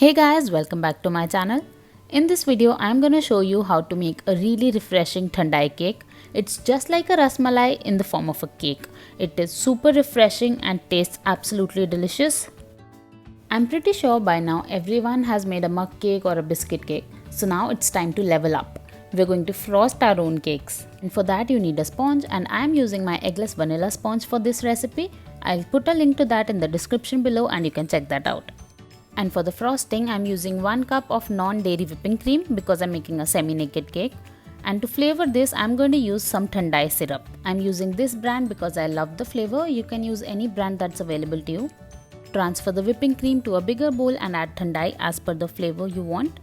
Hey guys, welcome back to my channel. In this video, I'm gonna show you how to make a really refreshing thandai cake. It's just like a rasmalai in the form of a cake. It is super refreshing and tastes absolutely delicious. I'm pretty sure by now everyone has made a mug cake or a biscuit cake. So now it's time to level up. We're going to frost our own cakes. And for that you need a sponge, and I'm using my eggless vanilla sponge for this recipe. I'll put a link to that in the description below and you can check that out. And for the frosting, I'm using 1 cup of non-dairy whipping cream because I'm making a semi-naked cake. And to flavor this, I'm going to use some thandai syrup. I'm using this brand because I love the flavor. You can use any brand that's available to you. Transfer the whipping cream to a bigger bowl and add thandai as per the flavor you want.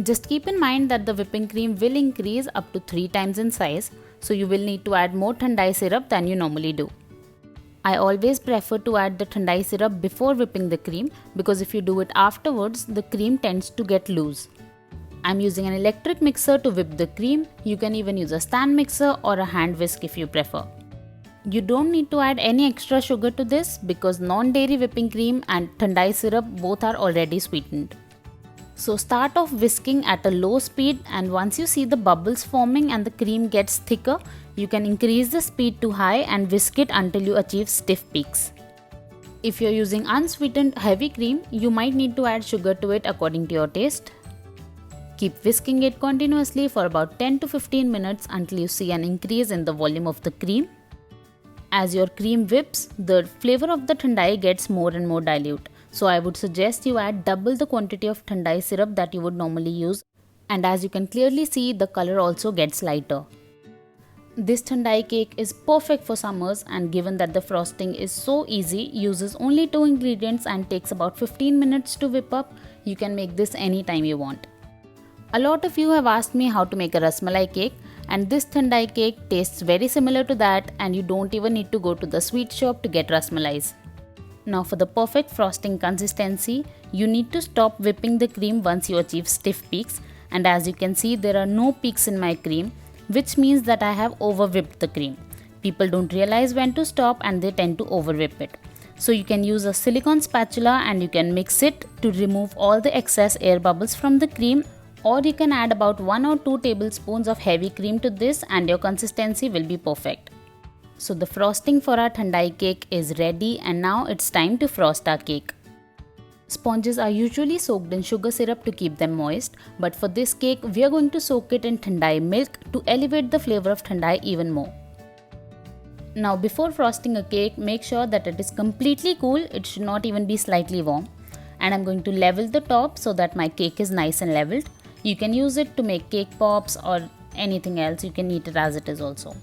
Just keep in mind that the whipping cream will increase up to 3 times in size, so you will need to add more thandai syrup than you normally do. I always prefer to add the thandai syrup before whipping the cream because if you do it afterwards, the cream tends to get loose. I'm using an electric mixer to whip the cream. You can even use a stand mixer or a hand whisk if you prefer. You don't need to add any extra sugar to this because non-dairy whipping cream and thandai syrup both are already sweetened. So start off whisking at a low speed, and once you see the bubbles forming and the cream gets thicker, you can increase the speed to high and whisk it until you achieve stiff peaks. If you're using unsweetened heavy cream, you might need to add sugar to it according to your taste. Keep whisking it continuously for about 10 to 15 minutes until you see an increase in the volume of the cream. As your cream whips, the flavor of the thandai gets more and more dilute. So I would suggest you add double the quantity of thandai syrup that you would normally use, and as you can clearly see, the color also gets lighter. This thandai cake is perfect for summers, and given that the frosting is so easy, uses only 2 ingredients and takes about 15 minutes to whip up, you can make this anytime you want. A lot of you have asked me how to make a rasmalai cake, and this thandai cake tastes very similar to that, and you don't even need to go to the sweet shop to get rasmalais. Now for the perfect frosting consistency, you need to stop whipping the cream once you achieve stiff peaks, and as you can see, there are no peaks in my cream, which means that I have over whipped the cream. People don't realize when to stop and they tend to over whip it. So you can use a silicone spatula and you can mix it to remove all the excess air bubbles from the cream, or you can add about 1 or 2 tablespoons of heavy cream to this and your consistency will be perfect. So the frosting for our thandai cake is ready, and now it's time to frost our cake. Sponges are usually soaked in sugar syrup to keep them moist, but for this cake we are going to soak it in thandai milk to elevate the flavor of thandai even more. Now before frosting a cake, make sure that it is completely cool. It should not even be slightly warm. And I'm going to level the top so that my cake is nice and leveled. You can use it to make cake pops or anything else. You can eat it as it is also.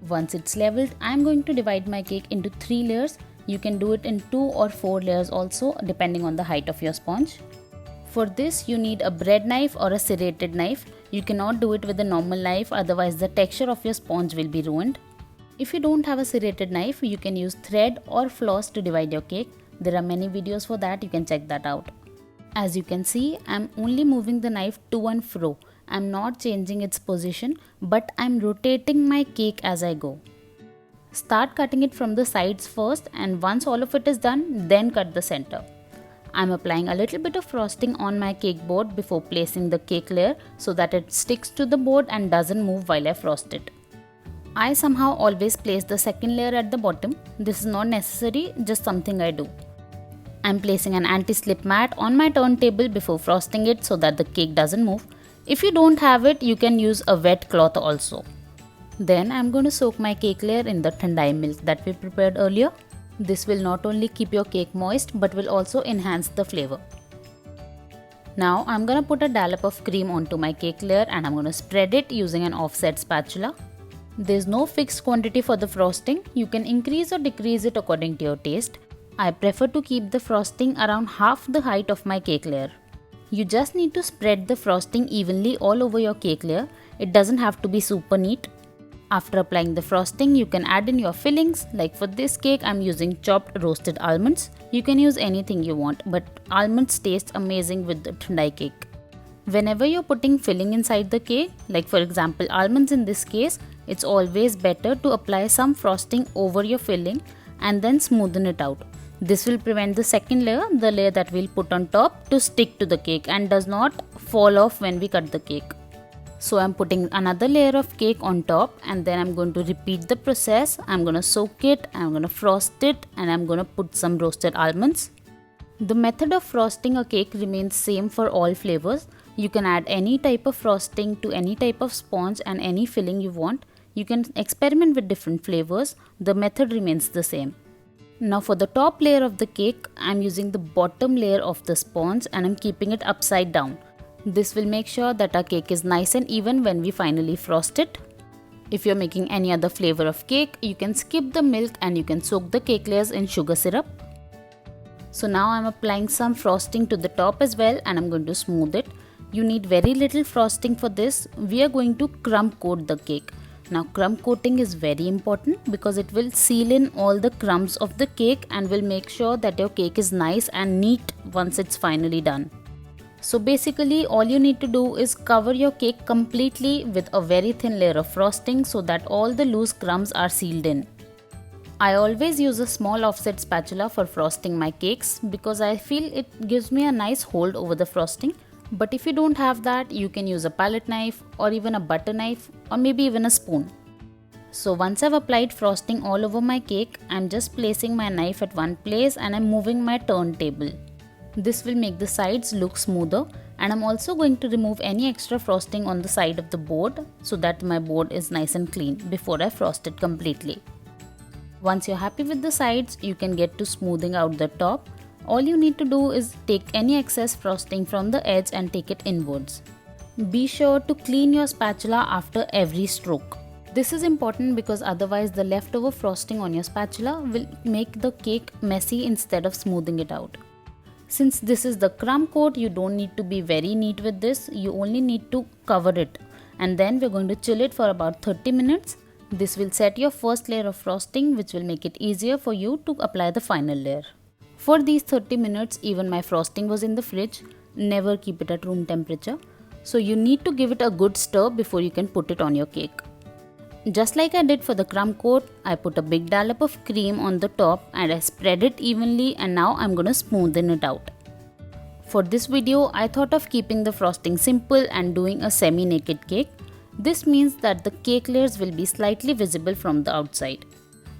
Once it's leveled, I'm going to divide my cake into 3 layers. You can do it in 2 or 4 layers also, depending on the height of your sponge. For this, you need a bread knife or a serrated knife. You cannot do it with a normal knife, otherwise the texture of your sponge will be ruined. If you don't have a serrated knife, you can use thread or floss to divide your cake. There are many videos for that, you can check that out. As you can see, I'm only moving the knife to and fro. I'm not changing its position, but I'm rotating my cake as I go. Start cutting it from the sides first, and once all of it is done, then cut the center. I'm applying a little bit of frosting on my cake board before placing the cake layer so that it sticks to the board and doesn't move while I frost it. I somehow always place the second layer at the bottom. This is not necessary, just something I do. I'm placing an anti-slip mat on my turntable before frosting it so that the cake doesn't move. If you don't have it, you can use a wet cloth also. Then I'm going to soak my cake layer in the thandai milk that we prepared earlier. This will not only keep your cake moist but will also enhance the flavor. Now I'm going to put a dollop of cream onto my cake layer and I'm going to spread it using an offset spatula. There's no fixed quantity for the frosting. You can increase or decrease it according to your taste. I prefer to keep the frosting around half the height of my cake layer. You just need to spread the frosting evenly all over your cake layer. It doesn't have to be super neat. After applying the frosting, you can add in your fillings. Like for this cake, I'm using chopped roasted almonds. You can use anything you want, but almonds taste amazing with the thandai cake. Whenever you're putting filling inside the cake, like for example almonds in this case, it's always better to apply some frosting over your filling and then smoothen it out. This will prevent the second layer, the layer that we'll put on top, to stick to the cake and does not fall off when we cut the cake. So I'm putting another layer of cake on top, and then I'm going to repeat the process. I'm going to soak it, I'm going to frost it, and I'm going to put some roasted almonds. The method of frosting a cake remains same for all flavors. You can add any type of frosting to any type of sponge and any filling you want. You can experiment with different flavors. The method remains the same. Now for the top layer of the cake, I'm using the bottom layer of the sponge and I'm keeping it upside down. This will make sure that our cake is nice and even when we finally frost it. If you're making any other flavor of cake, you can skip the milk and you can soak the cake layers in sugar syrup. So now I'm applying some frosting to the top as well and I'm going to smooth it. You need very little frosting for this. We are going to crumb coat the cake. Now crumb coating is very important because it will seal in all the crumbs of the cake and will make sure that your cake is nice and neat once it's finally done. So basically all you need to do is cover your cake completely with a very thin layer of frosting so that all the loose crumbs are sealed in. I always use a small offset spatula for frosting my cakes because I feel it gives me a nice hold over the frosting. But if you don't have that, you can use a palette knife or even a butter knife or maybe even a spoon. So once I've applied frosting all over my cake, I'm just placing my knife at one place and I'm moving my turntable. This will make the sides look smoother, and I'm also going to remove any extra frosting on the side of the board so that my board is nice and clean before I frost it completely. Once you're happy with the sides, you can get to smoothing out the top. All you need to do is take any excess frosting from the edge and take it inwards. Be sure to clean your spatula after every stroke. This is important because otherwise the leftover frosting on your spatula will make the cake messy instead of smoothing it out. Since this is the crumb coat, you don't need to be very neat with this. You only need to cover it. And then we're going to chill it for about 30 minutes. This will set your first layer of frosting, which will make it easier for you to apply the final layer. For these 30 minutes, even my frosting was in the fridge. Never keep it at room temperature. So you need to give it a good stir before you can put it on your cake. Just like I did for the crumb coat, I put a big dollop of cream on the top and I spread it evenly, and now I'm going to smoothen it out. For this video, I thought of keeping the frosting simple and doing a semi-naked cake. This means that the cake layers will be slightly visible from the outside.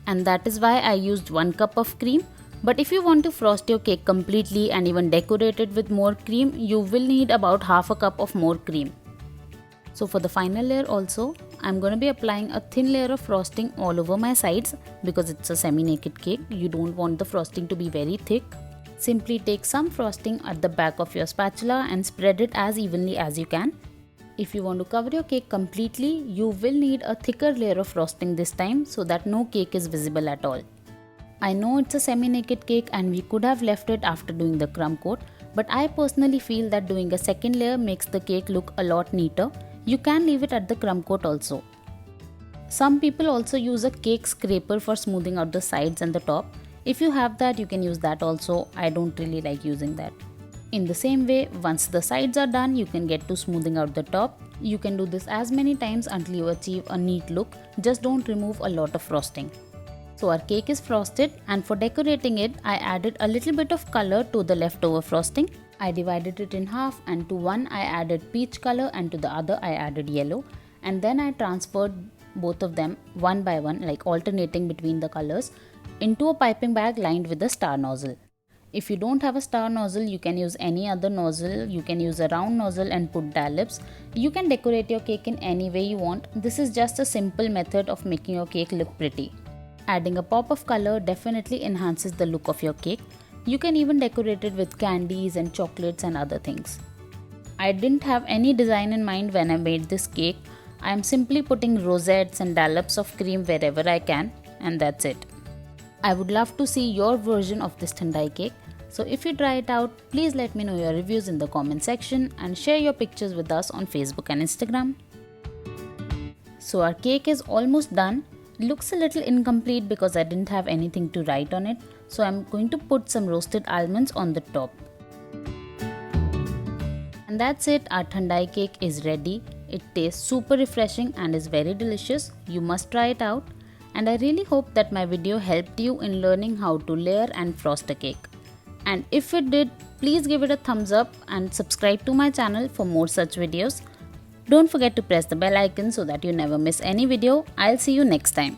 And that is why I used 1 cup of cream. But if you want to frost your cake completely and even decorate it with more cream, you will need about half a cup of more cream. So for the final layer also, I'm going to be applying a thin layer of frosting all over my sides because it's a semi-naked cake. You don't want the frosting to be very thick. Simply take some frosting at the back of your spatula and spread it as evenly as you can. If you want to cover your cake completely, you will need a thicker layer of frosting this time so that no cake is visible at all. I know it's a semi-naked cake and we could have left it after doing the crumb coat, but I personally feel that doing a second layer makes the cake look a lot neater. You can leave it at the crumb coat also. Some people also use a cake scraper for smoothing out the sides and the top. If you have that, you can use that also. I don't really like using that. In the same way, once the sides are done, you can get to smoothing out the top. You can do this as many times until you achieve a neat look. Just don't remove a lot of frosting. So our cake is frosted, and for decorating it, I added a little bit of color to the leftover frosting. I divided it in half, and to one I added peach color and to the other I added yellow, and then I transferred both of them one by one, like alternating between the colors, into a piping bag lined with a star nozzle. If you don't have a star nozzle, you can use any other nozzle. You can use a round nozzle and put dollops. You can decorate your cake in any way you want. This is just a simple method of making your cake look pretty. Adding a pop of color definitely enhances the look of your cake. You can even decorate it with candies and chocolates and other things. I didn't have any design in mind when I made this cake. I am simply putting rosettes and dollops of cream wherever I can, and that's it. I would love to see your version of this thandai cake. So if you try it out, please let me know your reviews in the comment section and share your pictures with us on Facebook and Instagram. So our cake is almost done. Looks a little incomplete because I didn't have anything to write on it. So I'm going to put some roasted almonds on the top. And that's it, our thandai cake is ready. It tastes super refreshing and is very delicious. You must try it out. and I really hope that my video helped you in learning how to layer and frost a cake. And if it did, please give it a thumbs up and subscribe to my channel for more such videos. Don't forget to press the bell icon so that you never miss any video. I'll see you next time.